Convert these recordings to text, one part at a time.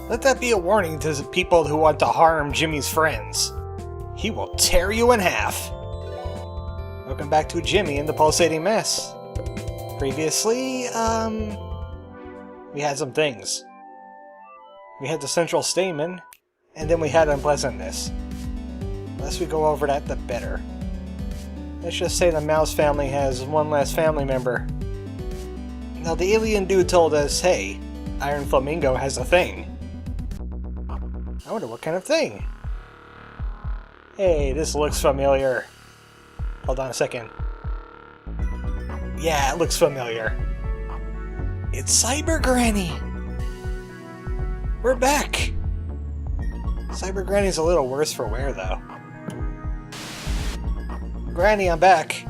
Let that be a warning to people who want to harm Jimmy's friends. He will tear you in half. Welcome back to Jimmy and the Pulsating Mess. Previously, we had some things. We had the central stamen, and then we had unpleasantness. The less we go over that, the better. Let's just say the mouse family has one less family member. Now the alien dude told us, hey, Iron Flamingo has a thing. I wonder what kind of thing. Hey, this looks familiar. Hold on a second. Yeah, it looks familiar. It's Cyber Granny! We're back! Cyber Granny's a little worse for wear, though. Granny, I'm back.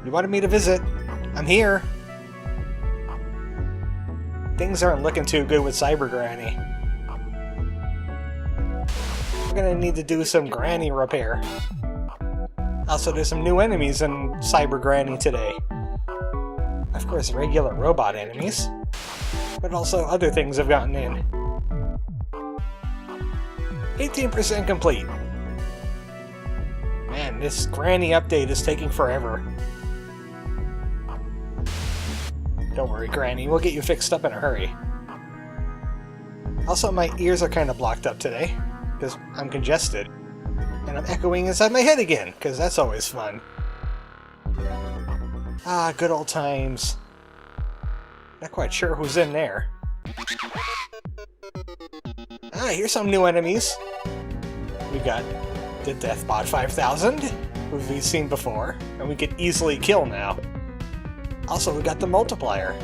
You wanted me to visit. I'm here. Things aren't looking too good with Cyber Granny. We're gonna need to do some Granny repair. Also, there's some new enemies in Cyber Granny today. Of course, regular robot enemies, but also other things have gotten in. 18% complete. Man, this Granny update is taking forever. Don't worry, Granny, we'll get you fixed up in a hurry. Also, my ears are kind of blocked up today, because I'm congested. And I'm echoing inside my head again, because that's always fun. Ah, good old times. Not quite sure who's in there. Ah, here's some new enemies. We got the Deathbot 5000, who we've seen before, and we could easily kill now. Also, we got the multiplier.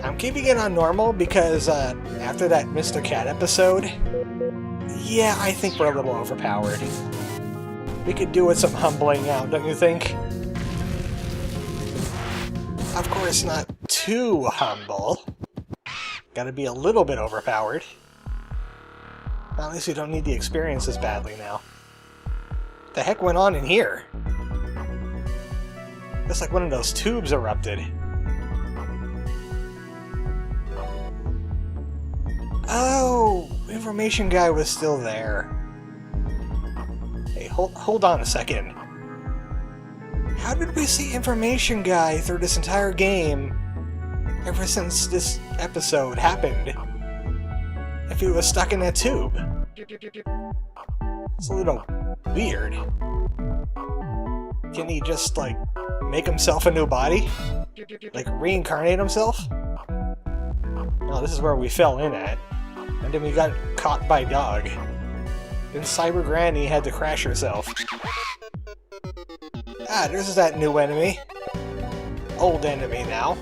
I'm keeping it on normal because after that Mr. Cat episode, yeah, I think we're a little overpowered. We could do with some humbling out, don't you think? Of course, not too humble. Gotta be a little bit overpowered. At least we don't need the experience as badly now. What the heck went on in here? Looks like one of those tubes erupted. Oh, information guy was still there. Hey, hold on a second. How did we see information guy through this entire game ever since this episode happened? If he was stuck in that tube? It's a little weird. Can he just, like, make himself a new body? Like, reincarnate himself? No, this is where we fell in at. And then we got caught by dog. Then Cyber Granny had to crash herself. Ah, there's that new enemy. Old enemy now.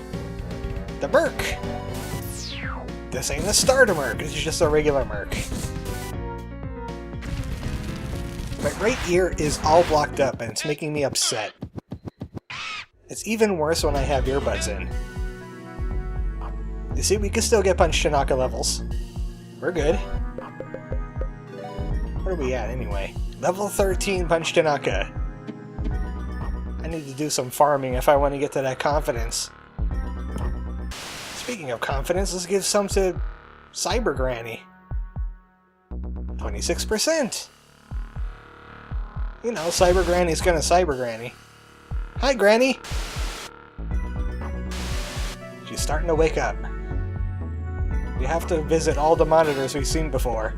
The Merc! This ain't a starter Merc, it's just a regular Merc. My right ear is all blocked up and it's making me upset. It's even worse when I have earbuds in. You see, we can still get Punch Tanaka levels. We're good. Where are we at, anyway? Level 13 Punch Tanaka. I need to do some farming if I want to get to that confidence. Speaking of confidence, let's give some to Cyber Granny. 26%! You know, Cyber Granny's gonna Cyber Granny. Hi, Granny! She's starting to wake up. We have to visit all the monitors we've seen before.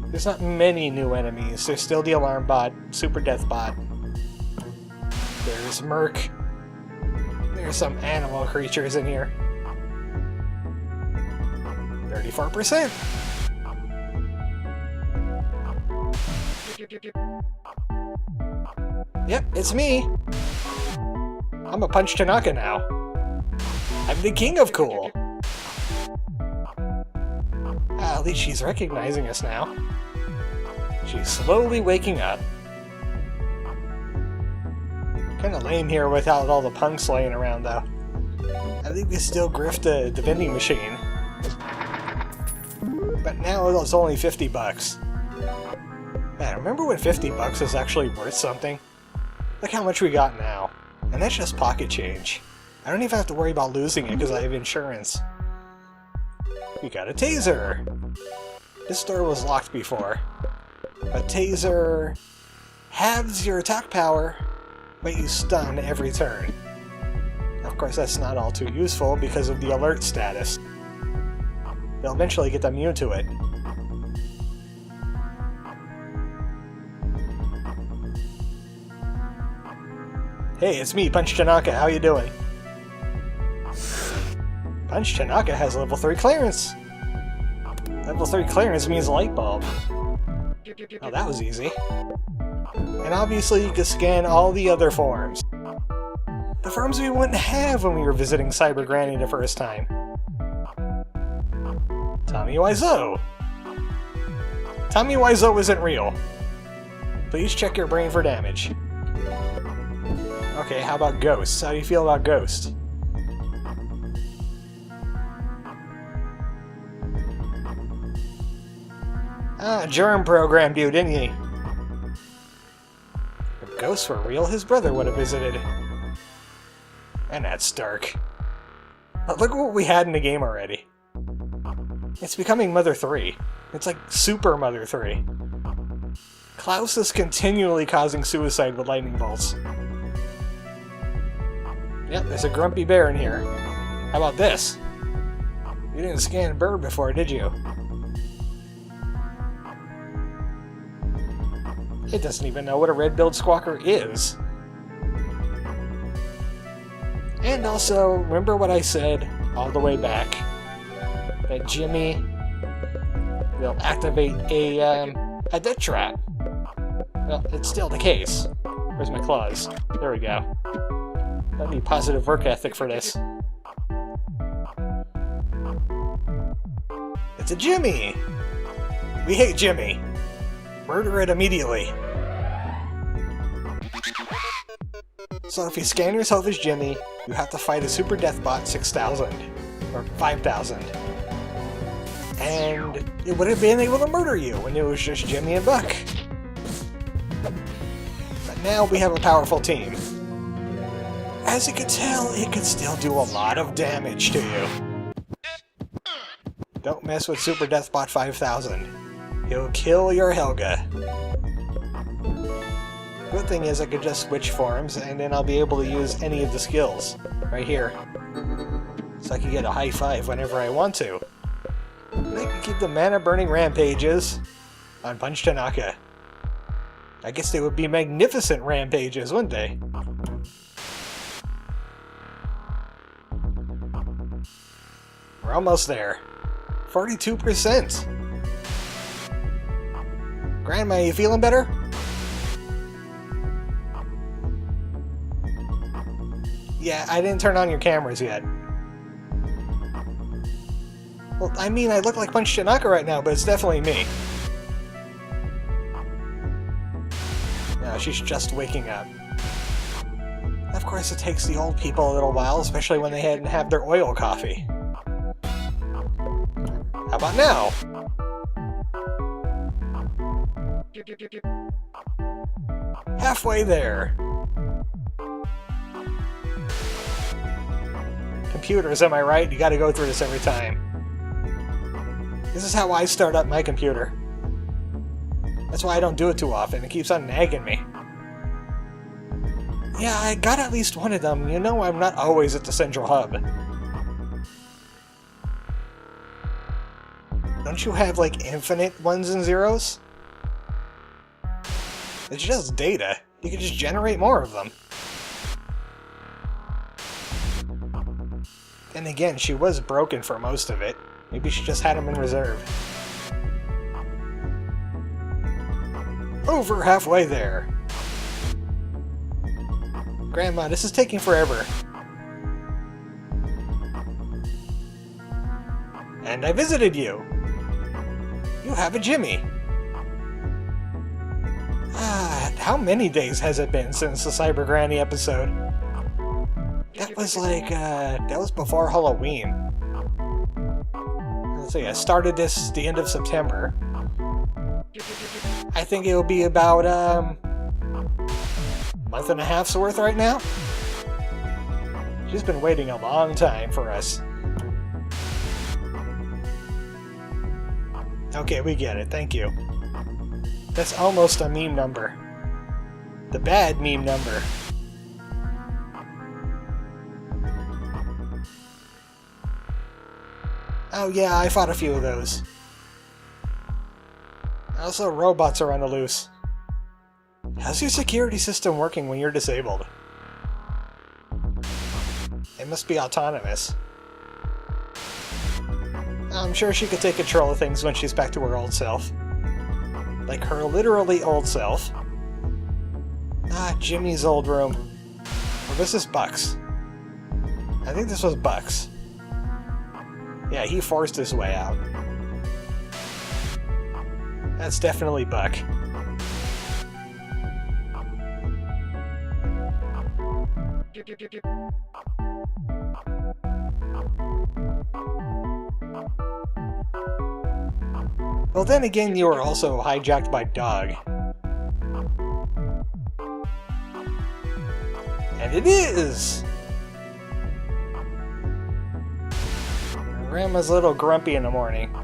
There's not many new enemies. There's still the Alarm Bot, Super Death Bot. There's Merc. There's some animal creatures in here. 34%! Yep, it's me! I'm a Punch Tanaka now. I'm the king of cool! At least she's recognizing us now. She's slowly waking up. Kinda lame here without all the punks laying around, though. I think we still grift the vending machine. But now it's only 50 bucks. Man, remember when 50 bucks was actually worth something? Look how much we got now. And that's just pocket change. I don't even have to worry about losing it because I have insurance. We got a taser! This door was locked before. A taser halves your attack power, but you stun every turn. Of course, that's not all too useful because of the alert status. They'll eventually get immune to it. Hey, it's me, Punch Tanaka. How you doing? Punch Tanaka has level 3 clearance. Level 3 clearance means light bulb. Oh, that was easy. And obviously you can scan all the other forms. The forms we wouldn't have when we were visiting Cyber Granny the first time. Tommy Wiseau! Tommy Wiseau isn't real. Please check your brain for damage. Okay, how about Ghost? How do you feel about Ghost? Ah, Germ programmed you, didn't he? If ghosts were real, his brother would have visited. And that's dark. But look at what we had in the game already. It's becoming Mother 3. It's like Super Mother 3. Klaus is continually causing suicide with lightning bolts. Yep, there's a grumpy bear in here. How about this? You didn't scan Bird before, did you? It doesn't even know what a red-billed squawker is. And also, remember what I said all the way back? That Jimmy will activate a death trap. Well, it's still the case. Where's my claws? There we go. That'd be positive work ethic for this. It's a Jimmy! We hate Jimmy! Murder it immediately! So if you scan yourself as Jimmy, you have to fight a Super Deathbot 6000. Or 5000. And it would have been able to murder you when it was just Jimmy and Buck. But now we have a powerful team. As you can tell, it can still do a lot of damage to you. Don't mess with Super Deathbot 5000. He'll kill your Helga. Good thing is I could just switch forms and then I'll be able to use any of the skills. Right here. So I can get a high five whenever I want to. And I can keep the mana burning rampages on Punch Tanaka. I guess they would be magnificent rampages, wouldn't they? We're almost there. 42%! Grandma, you feeling better? Yeah, I didn't turn on your cameras yet. Well, I mean, I look like Punch Tanaka right now, but it's definitely me. No, she's just waking up. Of course, it takes the old people a little while, especially when they hadn't had their oil coffee. How about now? Halfway there. Computers, am I right? You gotta go through this every time. This is how I start up my computer. That's why I don't do it too often. It keeps on nagging me. Yeah, I got at least one of them. You know I'm not always at the central hub. Don't you have, like, infinite ones and zeros? It's just data. You can just generate more of them. And again, she was broken for most of it. Maybe she just had them in reserve. Over halfway there. Grandma, this is taking forever. And I visited you. You have a Jimmy. How many days has it been since the Cyber Granny episode? That was like, that was before Halloween. Let's see, I started this the end of September. I think it'll be about, month and a half's worth right now. She's been waiting a long time for us. Okay, we get it. Thank you. That's almost a meme number. The bad meme number. Oh yeah, I fought a few of those. Also, robots are on the loose. How's your security system working when you're disabled? It must be autonomous. I'm sure she could take control of things when she's back to her old self. Like her literally old self. Ah, Jimmy's old room. Well, this is Buck's. I think this was Buck's. Yeah, he forced his way out. That's definitely Buck. Well, then again, you were also hijacked by Dog. And it is! Grandma's a little grumpy in the morning.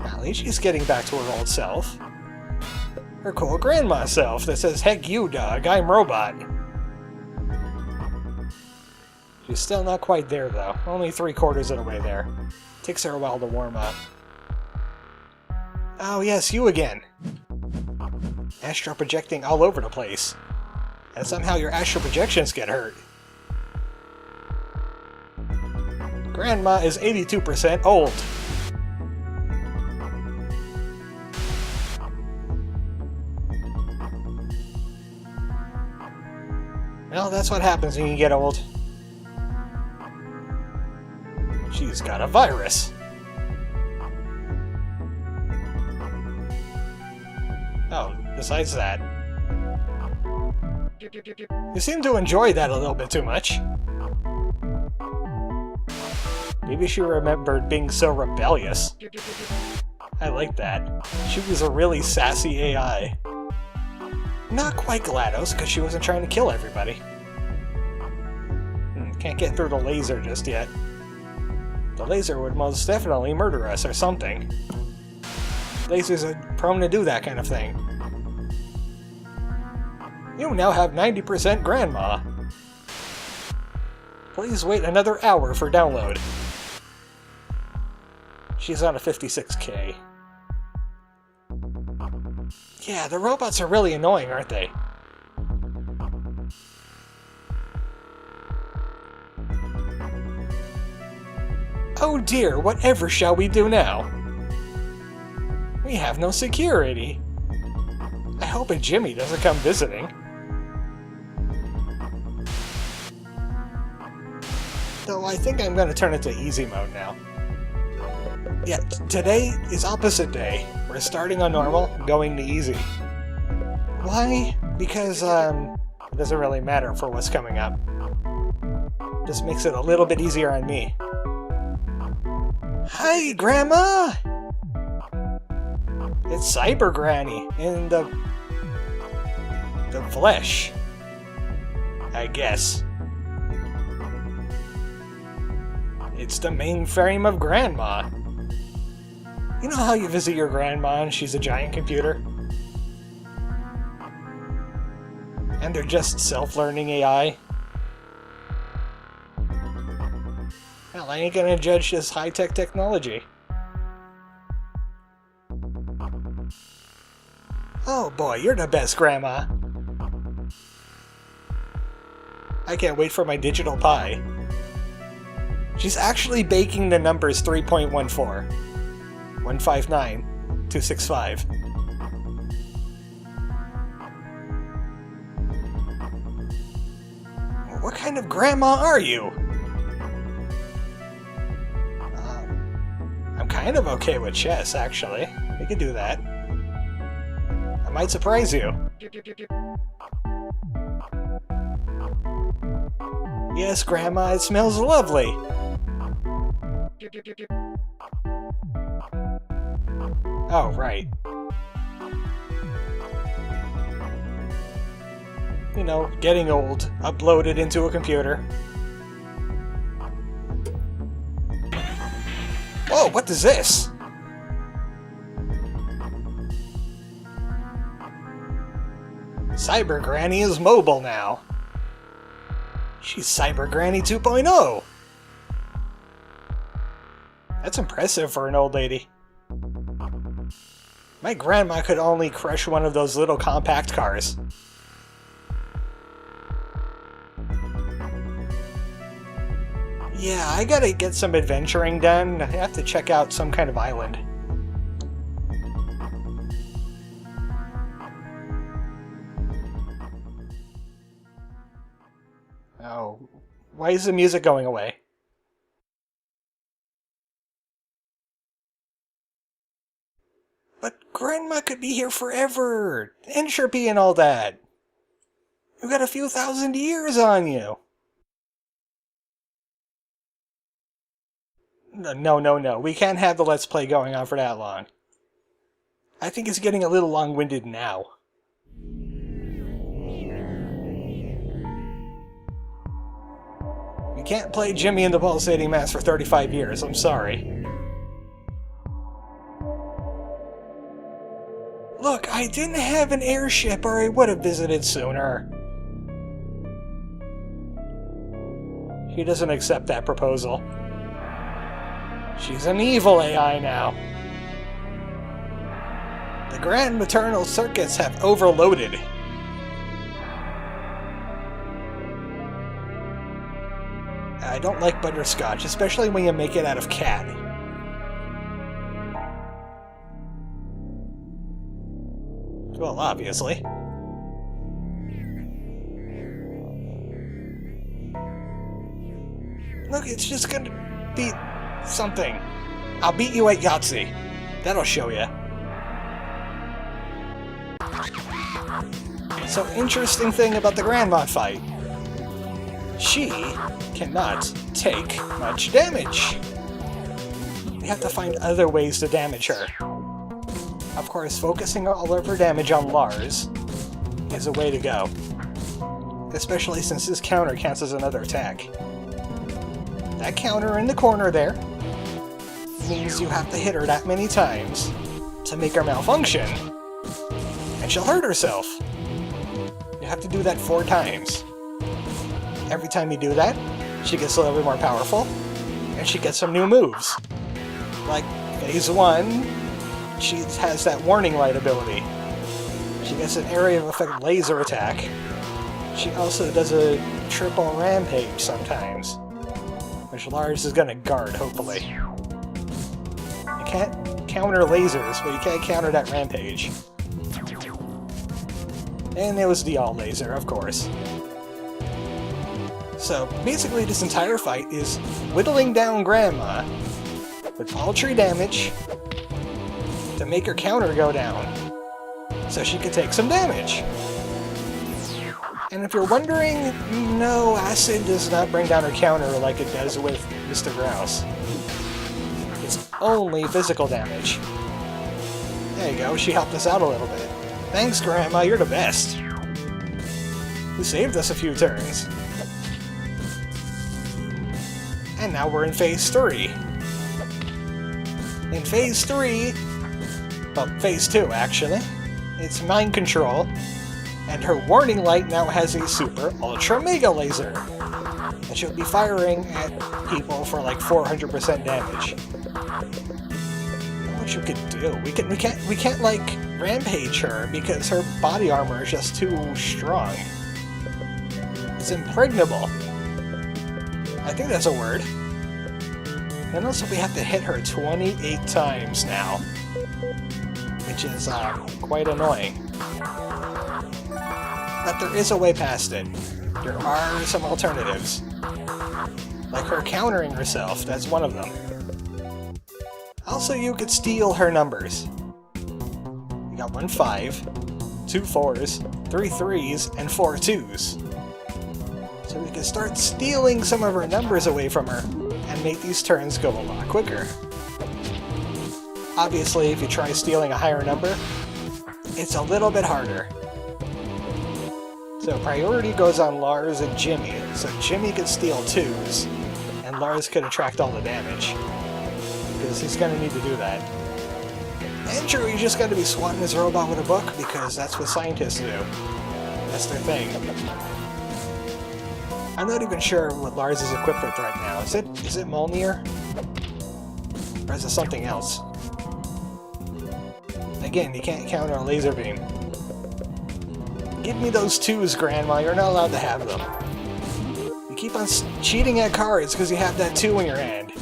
At least she's getting back to her old self. Her cool grandma self that says, "Heck you, Dog, I'm robot." She's still not quite there, though. Only 3/4 of the way there. Takes her a while to warm up. Oh yes, you again! Astral projecting all over the place. And somehow your astral projections get hurt. Grandma is 82% old. Well, that's what happens when you get old. She's got a virus. Oh, besides that. You seem to enjoy that a little bit too much. Maybe she remembered being so rebellious. I like that. She was a really sassy AI. Not quite GLaDOS, because she wasn't trying to kill everybody. Can't get through the laser just yet. The laser would most definitely murder us or something. Lasers are prone to do that kind of thing. You now have 90% Grandma. Please wait another hour for download. She's on a 56K. Yeah, the robots are really annoying, aren't they? Oh dear, whatever shall we do now? We have no security. I hope a Jimmy doesn't come visiting. Though I think I'm going to turn it to easy mode now. Yeah, today is opposite day. We're starting on normal, going to easy. Why? Because, it doesn't really matter for what's coming up. Just makes it a little bit easier on me. Hi, Grandma! It's Cyber Granny in the flesh, I guess. It's the mainframe of Grandma. You know how you visit your grandma and she's a giant computer? And they're just self-learning AI? Well, I ain't gonna judge this high-tech technology. Oh boy, you're the best, Grandma. I can't wait for my digital pie. She's actually baking the numbers 3.14, 159, 265. What kind of grandma are you? I'm kind of okay with chess, actually. We could do that. I might surprise you. Yes, Grandma, it smells lovely. Oh, right. You know, getting old, uploaded into a computer. Whoa, what is this? Cyber Granny is mobile now. She's Cyber Granny 2.0. That's impressive for an old lady. My grandma could only crush one of those little compact cars. Yeah, I gotta get some adventuring done. I have to check out some kind of island. Oh, why is the music going away? But Grandma could be here forever! Entropy and all that! You got a few thousand years on you! No. We can't have the Let's Play going on for that long. I think it's getting a little long-winded now. You can't play Jimmy and the Pulsating Mass for 35 years, I'm sorry. Look, I didn't have an airship or I would have visited sooner. She doesn't accept that proposal. She's an evil AI now. The grand maternal circuits have overloaded. I don't like butterscotch, especially when you make it out of cat. Well, obviously. Look, it's just gonna be something. I'll beat you at Yahtzee. That'll show you. So, interesting thing about the Grandma fight. She cannot take much damage. We have to find other ways to damage her. Of course, focusing all of her damage on Lars is a way to go. Especially since his counter counts as another attack. That counter in the corner there means you have to hit her that many times to make her malfunction. And she'll hurt herself. You have to do that 4 times. Every time you do that, she gets a little bit more powerful, and she gets some new moves. Like, Phase 1, she has that warning light ability. She gets an area of effect laser attack. She also does a triple rampage sometimes, which Lars is gonna guard, hopefully. You can't counter lasers, but you can't counter that rampage. And it was the all laser, of course. So, basically this entire fight is whittling down Grandma with paltry damage to make her counter go down, so she could take some damage. And if you're wondering, no, acid does not bring down her counter like it does with Mr. Grouse. It's only physical damage. There you go, she helped us out a little bit. Thanks, Grandma, you're the best. You saved us a few turns. And now we're in Phase 3. In Phase 3, well, Phase 2 actually, it's mind control, and her warning light now has a super ultra mega laser. And she'll be firing at people for like 400% damage. What you could do? We can't like rampage her because her body armor is just too strong. It's impregnable. I think that's a word. And also we have to hit her 28 times now, which is quite annoying. But there is a way past it. There are some alternatives. Like her countering herself, that's one of them. Also, you could steal her numbers. You got 1 5, 2 4s, 3 3s, and 4 2s. So we can start stealing some of her numbers away from her and make these turns go a lot quicker. Obviously, if you try stealing a higher number, it's a little bit harder. So priority goes on Lars and Jimmy, so Jimmy could steal 2s, and Lars could attract all the damage. Because he's gonna need to do that. Andrew, you just gotta be swatting his robot with a book, because that's what scientists do. That's their thing. I'm not even sure what Lars is equipped with right now. Is it Mjolnir? Or is it something else? Again, you can't counter a laser beam. Give me those 2s, Grandma. You're not allowed to have them. You keep on cheating at cards because you have that 2 in your hand.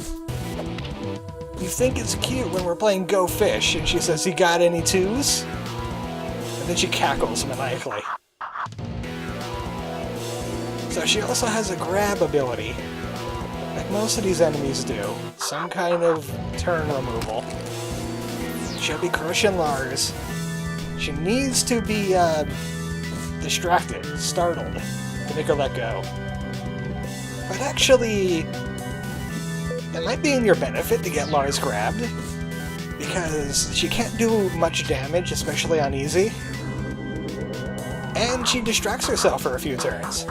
You think it's cute when we're playing Go Fish and she says, "You got any 2s?" And then she cackles maniacally. So she also has a grab ability, like most of these enemies do. Some kind of turn removal. She'll be crushing Lars. She needs to be distracted, startled, to make her let go. But actually, it might be in your benefit to get Lars grabbed, because she can't do much damage, especially on easy. And she distracts herself for a few turns.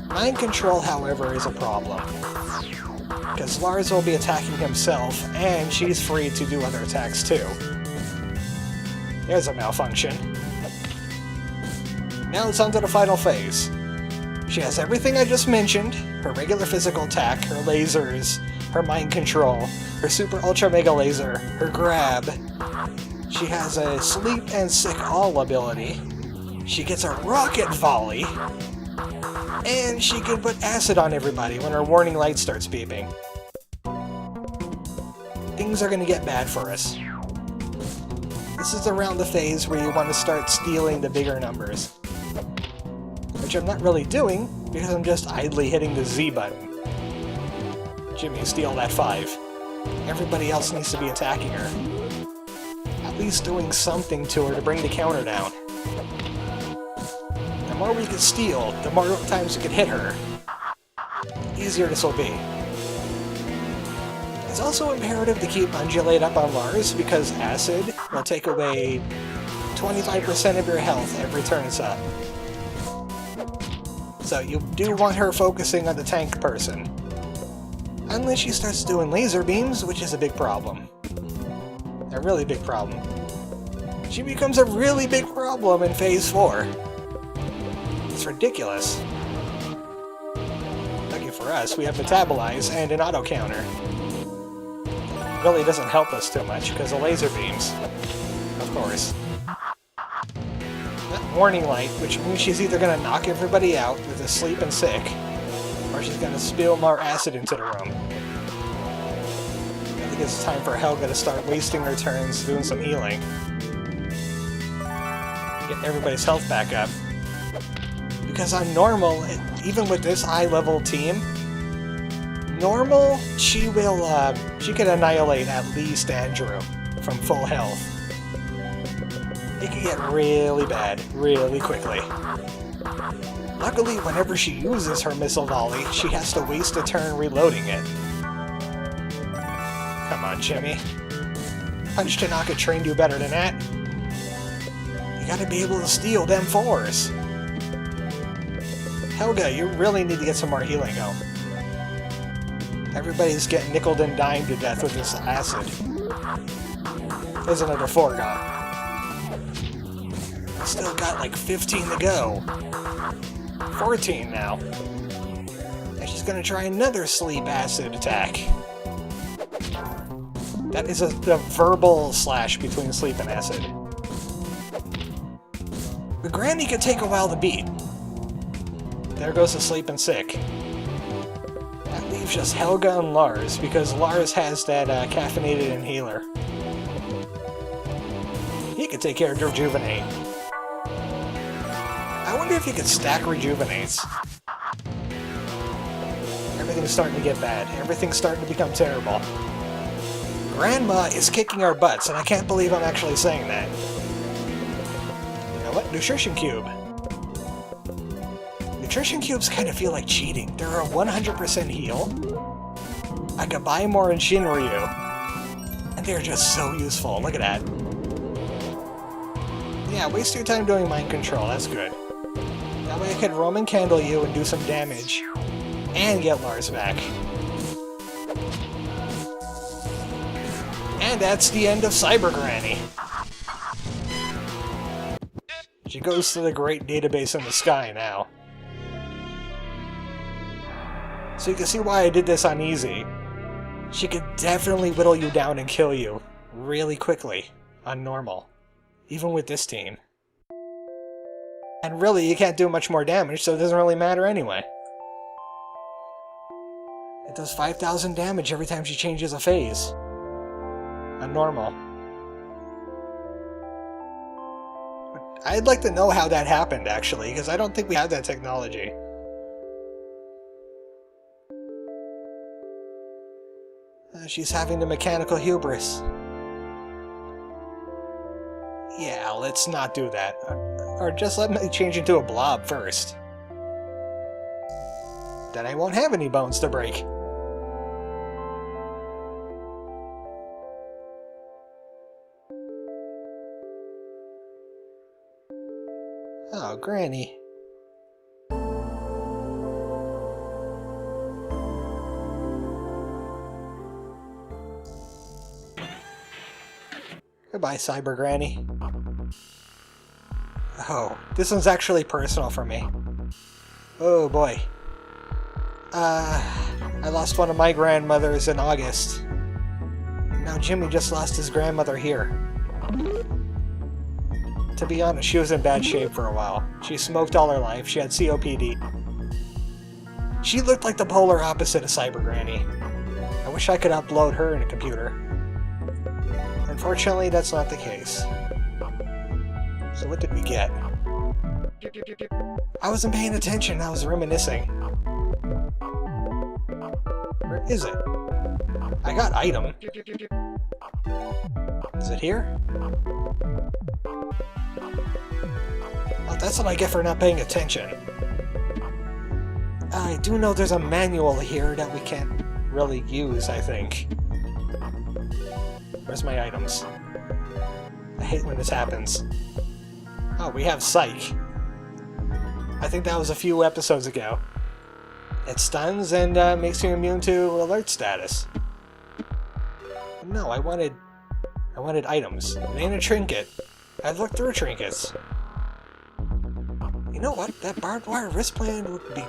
Mind control, however, is a problem, because Lars will be attacking himself, and she's free to do other attacks too. There's a malfunction. Now it's on to the final phase. She has everything I just mentioned, her regular physical attack, her lasers, her mind control, her super ultra mega laser, her grab. She has a sleep and sick all ability. She gets a rocket volley. And she can put acid on everybody when her warning light starts beeping. Things are going to get bad for us. This is around the phase where you want to start stealing the bigger numbers. Which I'm not really doing, because I'm just idly hitting the Z button. Jimmy, steal that 5. Everybody else needs to be attacking her. At least doing something to her to bring the counter down. The more we can steal, the more times we can hit her, the easier this will be. It's also imperative to keep Undulate up on Lars, because acid will take away 25% of your health every turn it's up. So you do want her focusing on the tank person. Unless she starts doing laser beams, which is a big problem. A really big problem. She becomes a really big problem in Phase 4. It's ridiculous. Lucky for us, we have Metabolize and an auto counter. Really doesn't help us too much because of laser beams, of course. That warning light, which means she's either going to knock everybody out with a sleep and sick, or she's going to spill more acid into the room. I think it's time for Helga to start wasting her turns doing some healing. Get everybody's health back up. Because on normal, even with this high-level team, normal, she can annihilate at least Andrew from full health. It can get really bad, really quickly. Luckily, whenever she uses her missile volley, she has to waste a turn reloading it. Come on, Jimmy. Punch Tanaka trained you better than that. You gotta be able to steal them 4s. Helga, you really need to get some more healing going. Everybody's getting nickeled and dimed to death with this acid. There's another 4 gone. Still got like 15 to go. 14 now. And she's gonna try another sleep acid attack. That is a verbal slash between sleep and acid. But Granny could take a while to beat. There goes the sleep and sick. That leaves just Helga and Lars, because Lars has that caffeinated inhaler. He could take care of Rejuvenate. I wonder if he could stack Rejuvenates. Everything's starting to get bad. Everything's starting to become terrible. Grandma is kicking our butts, and I can't believe I'm actually saying that. You know what? Nutrition Cube. Nutrition Cubes kind of feel like cheating. They're a 100% heal. I could buy more in Shinryu. And they're just so useful. Look at that. Yeah, waste your time doing mind control. That's good. That way I could Roman Candle you and do some damage. And get Lars back. And that's the end of Cyber Granny. She goes to the great database in the sky now. So you can see why I did this on easy. She could definitely whittle you down and kill you really quickly on normal, even with this team. And really, you can't do much more damage, so it doesn't really matter anyway. It does 5,000 damage every time she changes a phase on normal. I'd like to know how that happened, actually, because I don't think we have that technology. She's having the mechanical hubris. Yeah, let's not do that. Or just let me change into a blob first. Then I won't have any bones to break. Oh, Granny. Goodbye, Cyber Granny. Oh, this one's actually personal for me. Oh boy. I lost one of my grandmothers in August. Now Jimmy just lost his grandmother here. To be honest, she was in bad shape for a while. She smoked all her life, she had COPD. She looked like the polar opposite of Cyber Granny. I wish I could upload her in a computer. Unfortunately, that's not the case. So what did we get? I wasn't paying attention, I was reminiscing. Where is it? I got item. Is it here? Oh, that's what I get for not paying attention. I do know there's a manual here that we can't really use, I think. Where's my items? I hate when this happens. Oh, we have Psych. I think that was a few episodes ago. It stuns and makes you immune to alert status. No, I wanted items. It ain't a trinket. I've looked through trinkets. You know what? That barbed wire wristband would be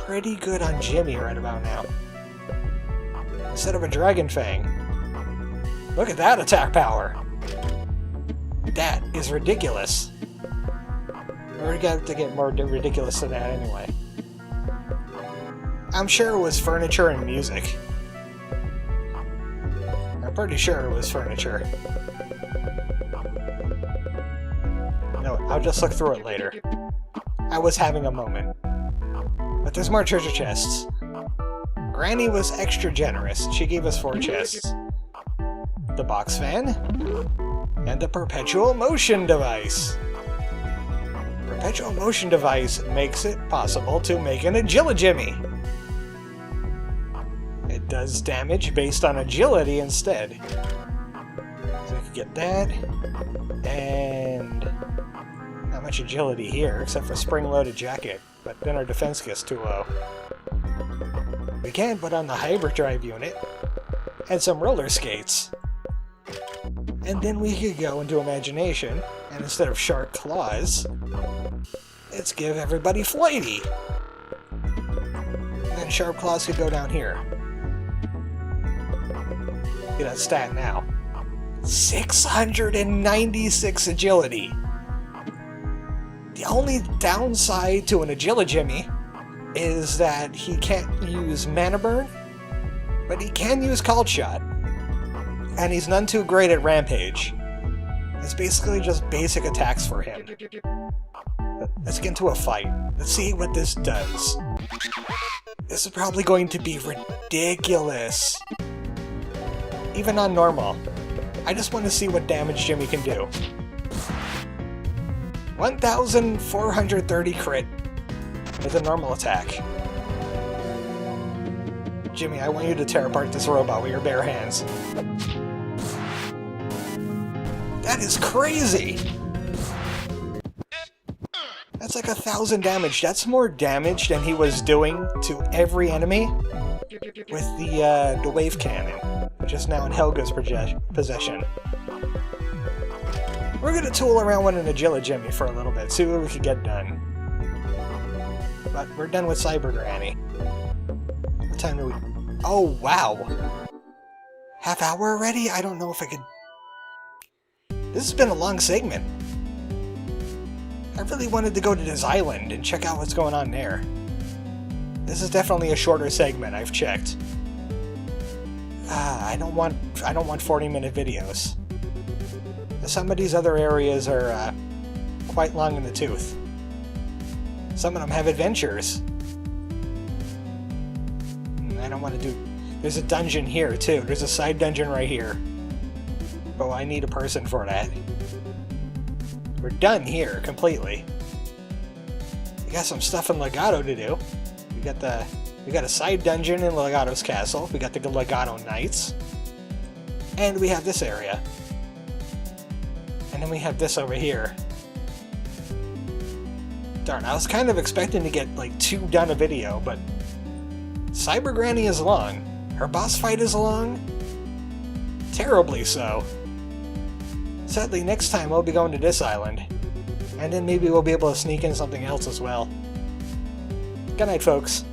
pretty good on Jimmy right about now. Instead of a dragon fang. Look at that attack power! That is ridiculous. We're gonna have to get more ridiculous than that anyway. I'm sure it was furniture and music. I'm pretty sure it was furniture. No, I'll just look through it later. I was having a moment. But there's more treasure chests. Granny was extra generous. She gave us 4 chests. The box fan, and the perpetual motion device. Perpetual motion device makes it possible to make an Agility. It does damage based on agility instead. So we could get that, and not much agility here, except for spring-loaded jacket, but then our defense gets too low. We can put on the hyperdrive unit, and some roller skates. And then we could go into imagination, and instead of shark claws, let's give everybody flighty. And then sharp claws could go down here. Get that stat now. 696 agility. The only downside to an Agility is that he can't use Mana Burn, but he can use Called Shot. And he's none too great at Rampage. It's basically just basic attacks for him. Let's get into a fight. Let's see what this does. This is probably going to be ridiculous. Even on normal. I just want to see what damage Jimmy can do. 1,430 crit with a normal attack. Jimmy, I want you to tear apart this robot with your bare hands. That is crazy! That's like 1,000 damage. That's more damage than he was doing to every enemy with the wave cannon, which is now in Helga's possession. We're gonna tool around with an Agila Jimmy for a little bit, see what we can get done. But we're done with Cyber Granny. What time do we... Oh, wow! Half hour already? I don't know if I could... This has been a long segment. I really wanted to go to this island and check out what's going on there. This is definitely a shorter segment, I've checked. I don't want 40-minute videos. Some of these other areas are quite long in the tooth. Some of them have adventures. I don't want to do... There's a dungeon here, too. There's a side dungeon right here. Oh, I need a person for that. We're done here, completely. We got some stuff in Legato to do. We got a side dungeon in Legato's castle. We got the Legato Knights. And we have this area. And then we have this over here. Darn, I was kind of expecting to get, like, 2 done a video, but... Cyber Granny is long. Her boss fight is long. Terribly so. Sadly, next time we'll be going to this island. And then maybe we'll be able to sneak in something else as well. Good night, folks.